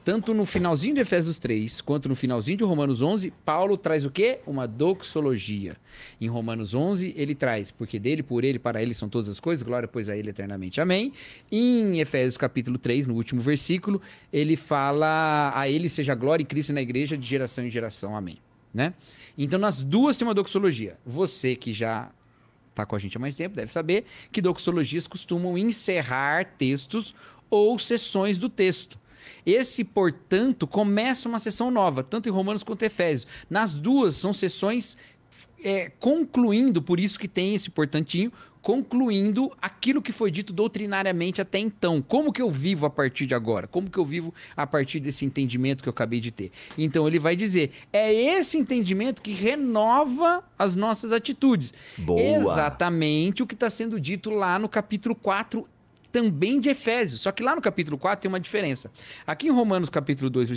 Tanto no finalzinho de Efésios 3, quanto no finalzinho de Romanos 11, Paulo traz o quê? Uma doxologia. Em Romanos 11, ele traz, porque dele, por ele, para ele são todas as coisas, glória, pois, a ele eternamente. Amém. E em Efésios capítulo 3, no último versículo, ele fala, a ele seja glória em Cristo e na igreja de geração em geração. Amém. Né? Então, nas duas tem uma doxologia. Você que já está com a gente há mais tempo deve saber que doxologias costumam encerrar textos ou seções do texto. Esse, portanto, começa uma sessão nova, tanto em Romanos quanto em Efésios. Nas duas, são sessões concluindo, por isso que tem esse portantinho, concluindo aquilo que foi dito doutrinariamente até então. Como que eu vivo a partir de agora? Como que eu vivo a partir desse entendimento que eu acabei de ter? Então, ele vai dizer, é esse entendimento que renova as nossas atitudes. Boa. Exatamente o que está sendo dito lá no capítulo 4, também de Efésios. Só que lá no capítulo 4 tem uma diferença. Aqui em Romanos capítulo 12,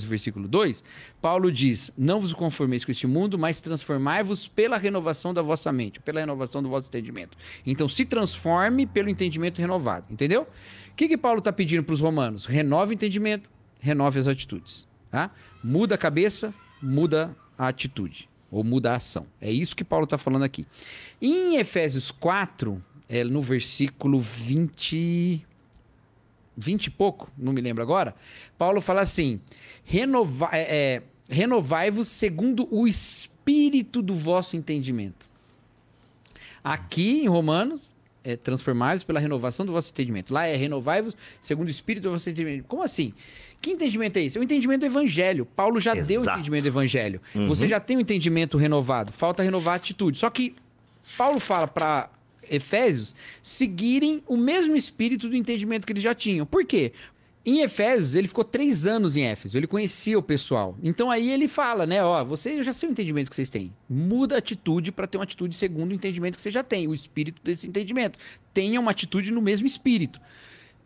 versículo 2, Paulo diz: não vos conformeis com este mundo, mas transformai-vos pela renovação da vossa mente, pela renovação do vosso entendimento. Então se transforme pelo entendimento renovado, entendeu? O que Paulo está pedindo para os romanos? Renove o entendimento, renove as atitudes. Tá? Muda a cabeça, muda a atitude, ou muda a ação. É isso que Paulo está falando aqui. Em Efésios 4, no versículo 20 e pouco, não me lembro agora, Paulo fala assim: renovai-vos segundo o espírito do vosso entendimento. Aqui em Romanos, transformai-vos pela renovação do vosso entendimento. Lá renovai-vos segundo o espírito do vosso entendimento. Como assim? Que entendimento é esse? É o entendimento do evangelho. Paulo já deu o entendimento do evangelho. Você já tem o entendimento renovado. Falta renovar a atitude. Só que Paulo fala para Efésios seguirem o mesmo espírito do entendimento que eles já tinham. Por quê? Em Efésios, ele ficou 3 anos em Éfeso, ele conhecia o pessoal. Então aí ele fala, né, ó, eu já sei o entendimento que vocês têm. Muda a atitude para ter uma atitude segundo o entendimento que você já tem, o espírito desse entendimento. Tenha uma atitude no mesmo espírito.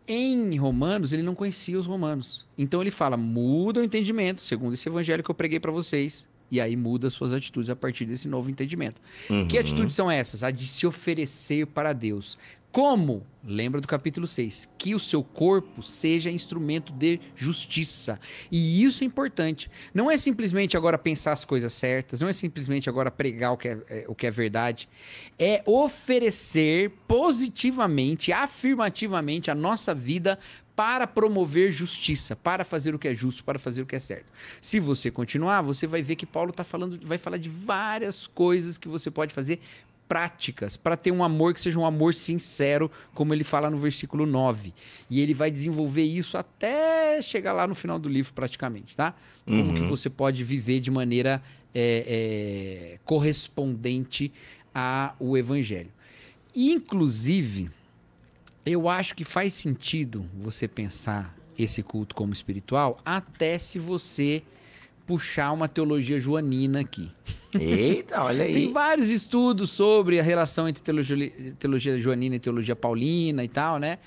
Em Romanos, ele não conhecia os romanos. Então ele fala, muda o entendimento, segundo esse evangelho que eu preguei para vocês. E aí muda suas atitudes a partir desse novo entendimento. Que atitudes são essas? A de se oferecer para Deus. Como? Lembra do capítulo 6. Que o seu corpo seja instrumento de justiça. E isso é importante. Não é simplesmente agora pensar as coisas certas. Não é simplesmente agora pregar o que é verdade. É oferecer positivamente, afirmativamente a nossa vida para promover justiça, para fazer o que é justo, para fazer o que é certo. Se você continuar, você vai ver que Paulo vai falar de várias coisas que você pode fazer práticas, para ter um amor que seja um amor sincero, como ele fala no versículo 9. E ele vai desenvolver isso até chegar lá no final do livro, praticamente, tá? Como que você pode viver de maneira correspondente ao evangelho. E, inclusive, eu acho que faz sentido você pensar esse culto como espiritual, até se você puxar uma teologia joanina aqui. Eita, olha aí. Tem vários estudos sobre a relação entre teologia joanina e teologia paulina e tal, né?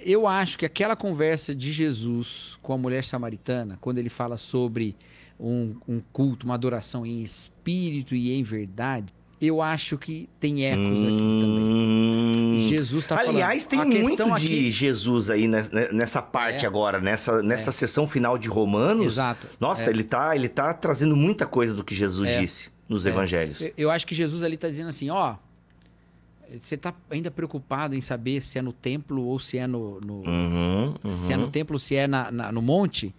Eu acho que aquela conversa de Jesus com a mulher samaritana, quando ele fala sobre um culto, uma adoração em espírito e em verdade, eu acho que tem ecos aqui também. Jesus está falando. Aliás, tem muito de Jesus aí nessa parte agora, nessa sessão final de Romanos. Exato. Nossa, ele tá trazendo muita coisa do que Jesus disse nos evangelhos. Eu acho que Jesus ali está dizendo assim, ó, você está ainda preocupado em saber se é no templo ou se é se é no templo ou se é no monte?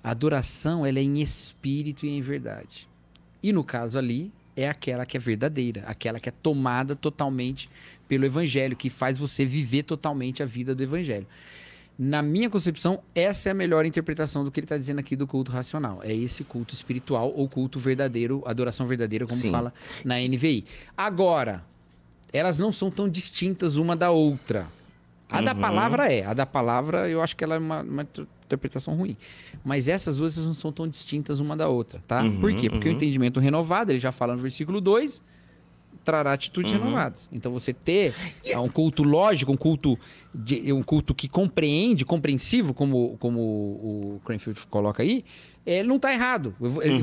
A adoração, ela é em espírito e em verdade. E no caso ali, é aquela que é verdadeira, aquela que é tomada totalmente pelo evangelho, que faz você viver totalmente a vida do evangelho. Na minha concepção, essa é a melhor interpretação do que ele está dizendo aqui do culto racional. É esse culto espiritual ou culto verdadeiro, adoração verdadeira, como fala na NVI. Agora, elas não são tão distintas uma da outra. A da palavra a da palavra eu acho que ela é uma interpretação ruim. Mas essas duas não são tão distintas uma da outra, tá? Por quê? Porque o entendimento renovado, ele já fala no versículo 2, trará atitudes renovadas. Então você ter um culto lógico, um culto que compreende, compreensivo, como o Cranfield coloca aí, ele não está errado. Ele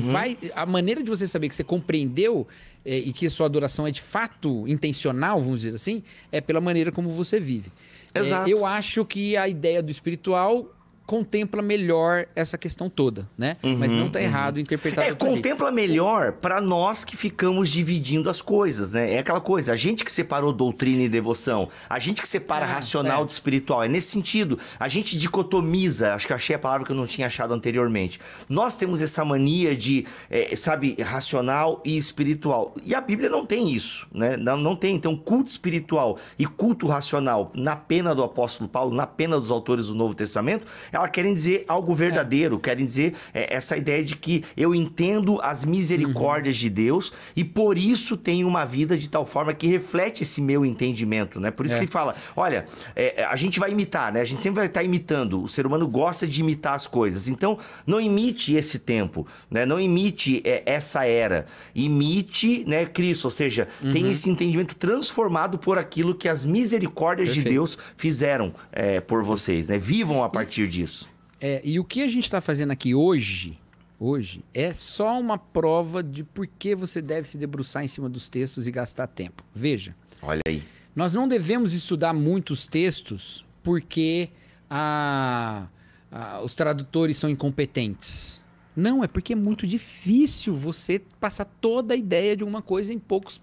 a maneira de você saber que você compreendeu e que a sua adoração é de fato intencional, vamos dizer assim, é pela maneira como você vive. Exato. Eu acho que a ideia do espiritual contempla melhor essa questão toda, né? Mas não está errado interpretar contempla melhor para nós que ficamos dividindo as coisas, né? É aquela coisa, a gente que separou doutrina e devoção, a gente que separa racional do espiritual, é nesse sentido, a gente dicotomiza, acho que eu achei a palavra que eu não tinha achado anteriormente. Nós temos essa mania de, racional e espiritual, e a Bíblia não tem isso, né? Não tem, então, culto espiritual e culto racional na pena do apóstolo Paulo, na pena dos autores do Novo Testamento, elas querem dizer algo verdadeiro, querem dizer essa ideia de que eu entendo as misericórdias de Deus e por isso tenho uma vida de tal forma que reflete esse meu entendimento, né? Por isso que ele fala, olha, a gente vai imitar, né? A gente sempre vai estar imitando. O ser humano gosta de imitar as coisas. Então, não imite esse tempo, né? Não imite essa era. Imite, né, Cristo. Ou seja, tem esse entendimento transformado por aquilo que as misericórdias de Deus fizeram por vocês, né? Vivam a partir disso. E o que a gente está fazendo aqui hoje é só uma prova de por que você deve se debruçar em cima dos textos e gastar tempo. Veja. Olha aí. Nós não devemos estudar muitos textos porque os tradutores são incompetentes. Não, é porque é muito difícil você passar toda a ideia de uma coisa em poucos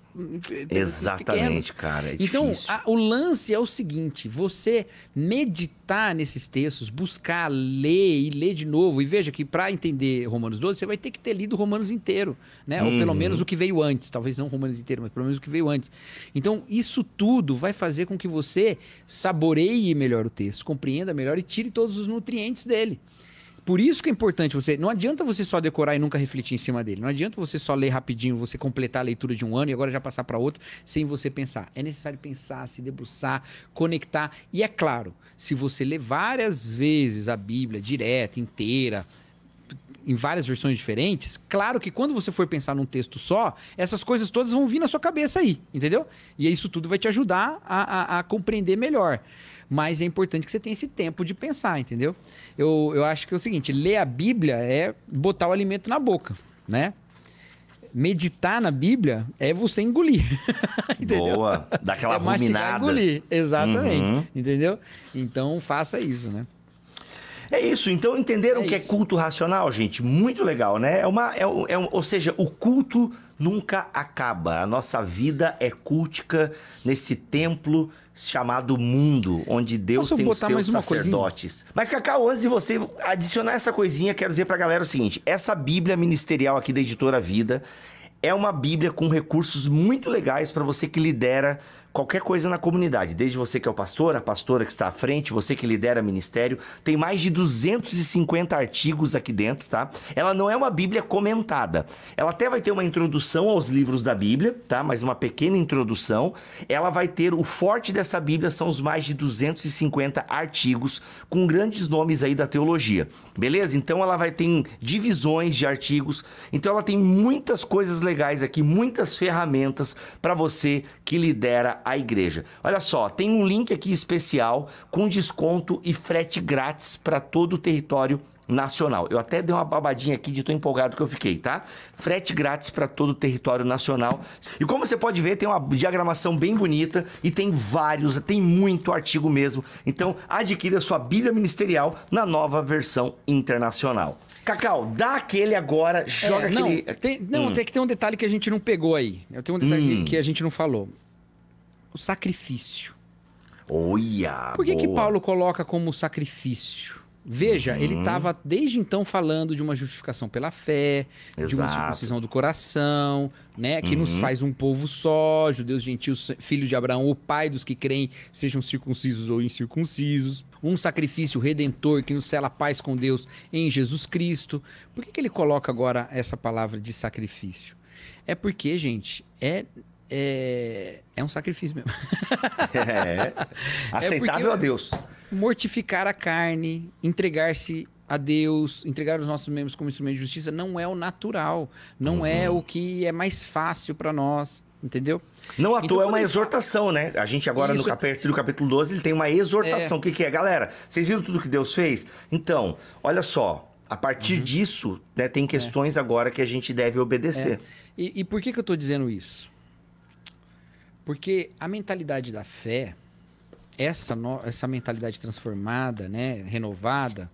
Exatamente, cara. É então, difícil. O lance é o seguinte: você meditar nesses textos, buscar ler e ler de novo. E veja que para entender Romanos 12, você vai ter que ter lido Romanos inteiro, né? Ou pelo menos o que veio antes. Talvez não Romanos inteiro, mas pelo menos o que veio antes. Então, isso tudo vai fazer com que você saboreie melhor o texto, compreenda melhor e tire todos os nutrientes dele. Por isso que é importante você... Não adianta você só decorar e nunca refletir em cima dele. Não adianta você só ler rapidinho, você completar a leitura de um ano e agora já passar para outro, sem você pensar. É necessário pensar, se debruçar, conectar. E é claro, se você ler várias vezes a Bíblia, direta, inteira, em várias versões diferentes, claro que quando você for pensar num texto só, essas coisas todas vão vir na sua cabeça aí, entendeu? E isso tudo vai te ajudar a compreender melhor. Mas é importante que você tenha esse tempo de pensar, entendeu? Eu acho que é o seguinte, ler a Bíblia é botar o alimento na boca, né? Meditar na Bíblia é você engolir. Boa, dá aquela ruminada. Engolir, exatamente, entendeu? Então faça isso, né? É isso, então entenderam o que é culto racional, gente? Muito legal, né? Ou seja, o culto nunca acaba. A nossa vida é cultica nesse templo chamado mundo, onde Deus tem os seus sacerdotes. Mas, Cacau, antes de você adicionar essa coisinha, quero dizer pra galera o seguinte: essa Bíblia ministerial aqui da Editora Vida é uma Bíblia com recursos muito legais para você que lidera qualquer coisa na comunidade, desde você que é o pastor, a pastora que está à frente, você que lidera ministério. Tem mais de 250 artigos aqui dentro, tá? Ela não é uma Bíblia comentada. Ela até vai ter uma introdução aos livros da Bíblia, tá? Mas uma pequena introdução. Ela vai ter, o forte dessa Bíblia são os mais de 250 artigos com grandes nomes aí da teologia. Beleza? Então ela vai ter divisões de artigos. Então ela tem muitas coisas legais aqui, muitas ferramentas para você que lidera a igreja. Olha só, tem um link aqui especial com desconto e frete grátis para todo o território nacional. Eu até dei uma babadinha aqui de tão empolgado que eu fiquei, tá? Frete grátis para todo o território nacional. E como você pode ver, tem uma diagramação bem bonita e tem muito artigo mesmo. Então, adquira sua Bíblia Ministerial na nova versão internacional. Cacau, dá aquele agora, joga aquele... Tem que ter um detalhe que a gente não pegou aí. Tem um detalhe que a gente não falou. O sacrifício. Olha, Por que Paulo coloca como sacrifício? Veja, ele estava desde então falando de uma justificação pela fé, de uma circuncisão do coração, né, que nos faz um povo só, judeus, gentios, filhos de Abraão, o pai dos que creem, sejam circuncisos ou incircuncisos. Um sacrifício redentor que nos sela a paz com Deus em Jesus Cristo. Por que ele coloca agora essa palavra de sacrifício? É porque, gente, é um sacrifício mesmo. Aceitável a Deus. Mortificar a carne, entregar-se a Deus, entregar os nossos membros como instrumento de justiça, não é o natural. Não é o que é mais fácil para nós, entendeu? Não à toa é uma exortação, né? A gente agora no capítulo 12, ele tem uma exortação. O que é? Galera, vocês viram tudo que Deus fez? Então, olha só. A partir disso, né, tem questões agora que a gente deve obedecer. E por que eu estou dizendo isso? Porque a mentalidade da fé, essa mentalidade transformada, né, renovada,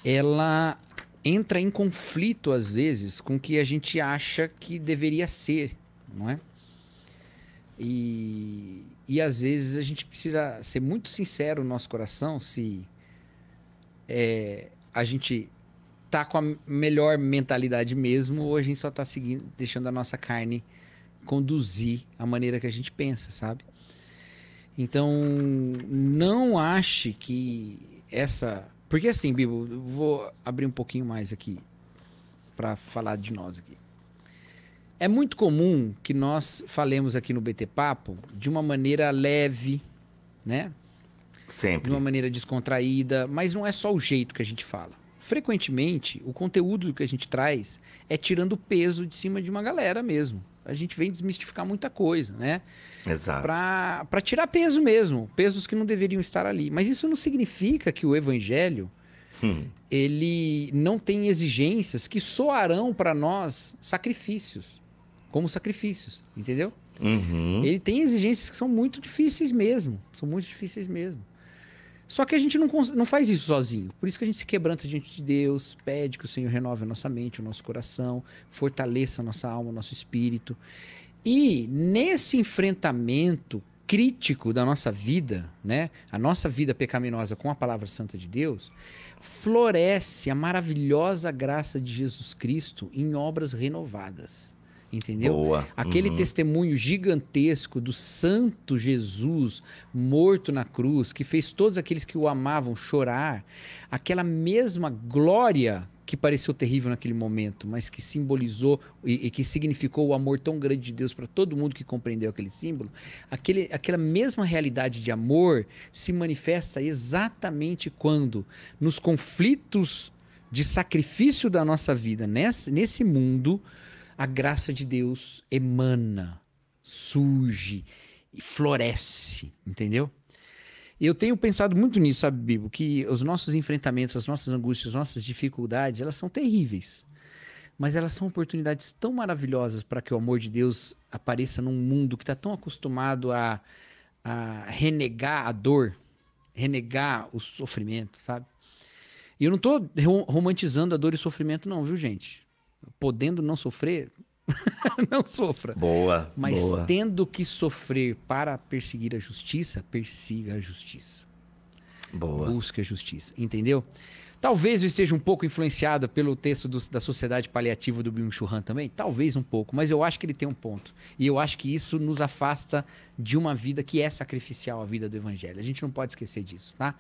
ela entra em conflito, às vezes, com o que a gente acha que deveria ser, não é? E às vezes, a gente precisa ser muito sincero no nosso coração se a gente tá com a melhor mentalidade mesmo ou a gente só tá deixando a nossa carne conduzir a maneira que a gente pensa, sabe? Então, não ache que Porque assim, Bibo, eu vou abrir um pouquinho mais aqui para falar de nós aqui. É muito comum que nós falemos aqui no BT Papo de uma maneira leve, né? Sempre. De uma maneira descontraída, mas não é só o jeito que a gente fala. Frequentemente, o conteúdo que a gente traz é tirando o peso de cima de uma galera mesmo. A gente vem desmistificar muita coisa, né? Exato. Para tirar peso mesmo, pesos que não deveriam estar ali. Mas isso não significa que o evangelho ele não tem exigências que soarão para nós sacrifícios, como sacrifícios, entendeu? Ele tem exigências que são muito difíceis mesmo, Só que a gente não faz isso sozinho. Por isso que a gente se quebranta diante de Deus, pede que o Senhor renove a nossa mente, o nosso coração, fortaleça a nossa alma, o nosso espírito. E nesse enfrentamento crítico da nossa vida, né? A nossa vida pecaminosa com a palavra santa de Deus, floresce a maravilhosa graça de Jesus Cristo em obras renovadas. Entendeu? Boa. Aquele testemunho gigantesco do santo Jesus morto na cruz, que fez todos aqueles que o amavam chorar, aquela mesma glória que pareceu terrível naquele momento, mas que simbolizou e que significou o amor tão grande de Deus para todo mundo que compreendeu aquele símbolo, aquela mesma realidade de amor se manifesta exatamente quando, nos conflitos de sacrifício da nossa vida, nesse mundo, a graça de Deus emana, surge e floresce, entendeu? E eu tenho pensado muito nisso, sabe, Bibo? Que os nossos enfrentamentos, as nossas angústias, as nossas dificuldades, elas são terríveis. Mas elas são oportunidades tão maravilhosas para que o amor de Deus apareça num mundo que está tão acostumado a renegar a dor, renegar o sofrimento, sabe? E eu não estou romantizando a dor e o sofrimento não, viu, gente? Podendo não sofrer, não sofra. Boa. Mas boa. Tendo que sofrer para perseguir a justiça, persiga a justiça. Boa. Busque a justiça, entendeu? Talvez eu esteja um pouco influenciado pelo texto da Sociedade Paliativa do Byung-Chul Han também. Talvez um pouco, mas eu acho que ele tem um ponto. E eu acho que isso nos afasta de uma vida que é sacrificial, a vida do Evangelho. A gente não pode esquecer disso, tá?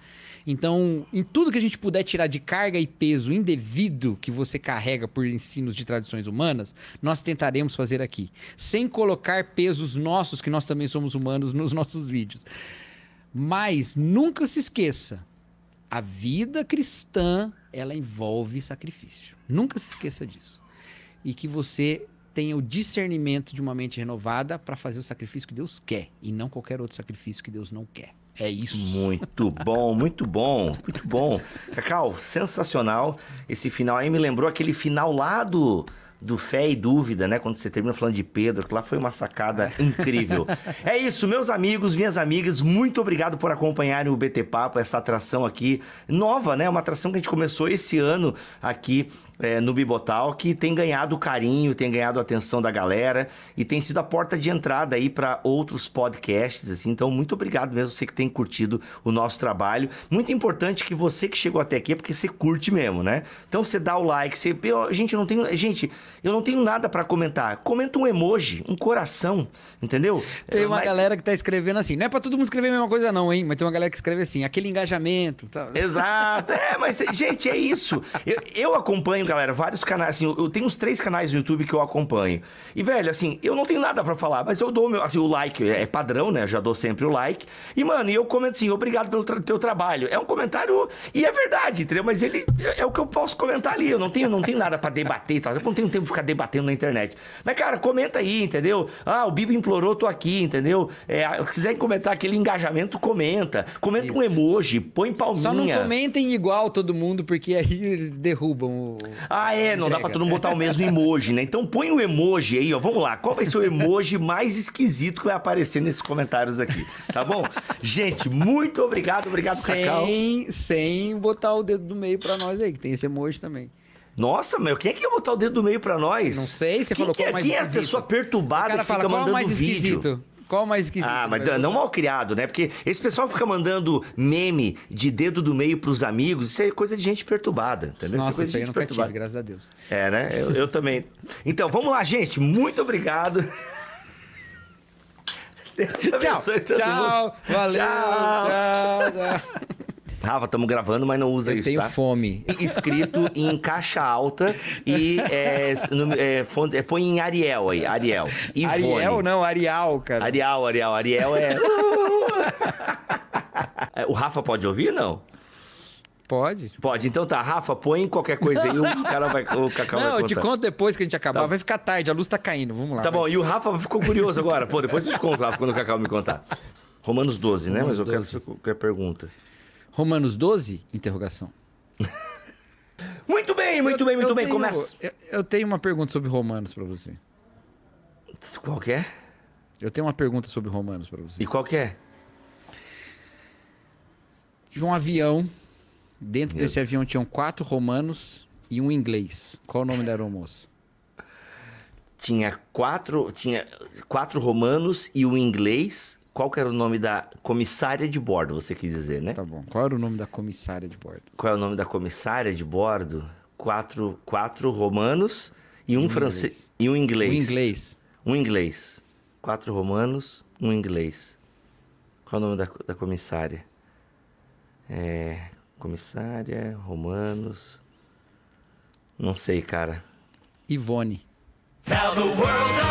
Então, em tudo que a gente puder tirar de carga e peso indevido que você carrega por ensinos de tradições humanas, nós tentaremos fazer aqui. Sem colocar pesos nossos, que nós também somos humanos, nos nossos vídeos. Mas nunca se esqueça, a vida cristã, ela envolve sacrifício. Nunca se esqueça disso. E que você tenha o discernimento de uma mente renovada para fazer o sacrifício que Deus quer e não qualquer outro sacrifício que Deus não quer. É isso. Muito bom, muito bom, muito bom. Cacau, sensacional. Esse final aí me lembrou aquele final lá do Fé e Dúvida, né? Quando você termina falando de Pedro, que lá foi uma sacada incrível. É isso, meus amigos, minhas amigas, muito obrigado por acompanharem o BT Papo, essa atração aqui nova, né? Uma atração que a gente começou esse ano aqui no Bibotal, que tem ganhado carinho, tem ganhado a atenção da galera e tem sido a porta de entrada aí para outros podcasts, assim. Então, muito obrigado mesmo, você que tem curtido o nosso trabalho. Muito importante que você que chegou até aqui é porque você curte mesmo, né? Então, você dá o like, Gente, eu não tenho nada para comentar. Comenta um emoji, um coração, entendeu? Tem uma galera que tá escrevendo assim, não é para todo mundo escrever a mesma coisa não, hein? Mas tem uma galera que escreve assim, aquele engajamento. Tá? Exato, mas, gente, é isso. Eu acompanho, galera, vários canais, assim, eu tenho uns 3 canais no YouTube que eu acompanho. E, velho, assim, eu não tenho nada pra falar, mas eu dou o like, é padrão, né? Eu já dou sempre o like. E, mano, eu comento assim, obrigado pelo teu trabalho. É um comentário, e é verdade, entendeu? Mas ele é o que eu posso comentar ali. Eu não tenho nada pra debater e tal. Eu não tenho tempo pra ficar debatendo na internet. Mas, cara, comenta aí, entendeu? Ah, o Bibo implorou, tô aqui, entendeu? Se quiser comentar aquele engajamento, comenta. Comenta um emoji, põe palminha. Só não comentem igual todo mundo, porque aí eles derrubam o... Não dá pra todo mundo botar o mesmo emoji, né? Então põe o emoji aí, ó. Vamos lá. Qual vai ser o emoji mais esquisito que vai aparecer nesses comentários aqui? Tá bom? Gente, muito obrigado. Obrigado, Cacau. Sem botar o dedo do meio pra nós aí, que tem esse emoji também. Nossa, meu, quem é que ia botar o dedo do meio pra nós? Não sei, você falou qual mais esquisito. esquisito. Quem é a pessoa perturbada que fica mandando vídeo? Qual mais esquisito? Mas não mal criado, né? Porque esse pessoal fica mandando meme de dedo do meio pros amigos. Isso é coisa de gente perturbada, entendeu? Nossa, isso é coisa isso aí eu nunca tive, graças a Deus. É, né? Eu também. Então, vamos lá, gente. Muito obrigado. Tchau. Valeu. Tchau. Rafa, estamos gravando, mas não usa isso, tá? Eu tenho fome. Escrito em caixa alta e põe em Ariel aí, Ariel. Ivone. Ariel não, Arial, cara. Ariel é... O Rafa pode ouvir, não? Pode. Pode, então tá. Rafa, põe qualquer coisa aí, o Cacau vai contar. Não, eu te conto depois que a gente acabar. Tá. Vai ficar tarde, a luz tá caindo, vamos lá. Tá bom, e o Rafa ficou curioso agora. Pô, depois eu te conto, Rafa, quando o Cacau me contar. Romanos 12, né? Mas eu quero saber qualquer pergunta. Romanos 12? Interrogação. Muito bem. Começa. Eu tenho uma pergunta sobre Romanos pra você. Qual que é? Eu tenho uma pergunta sobre Romanos pra você. E qual que é? De um avião. Dentro desse avião tinham 4 romanos e um inglês. Qual o nome da aeromoça? Tinha quatro romanos e um inglês. Qual que era o nome da comissária de bordo, você quis dizer, né? Tá bom. Qual era o nome da comissária de bordo? Qual é o nome da comissária de bordo? Quatro romanos e um francês e um inglês. Um inglês. 4 romanos, um inglês. Qual é o nome da comissária? Comissária, romanos... Não sei, cara. Ivone. Now the world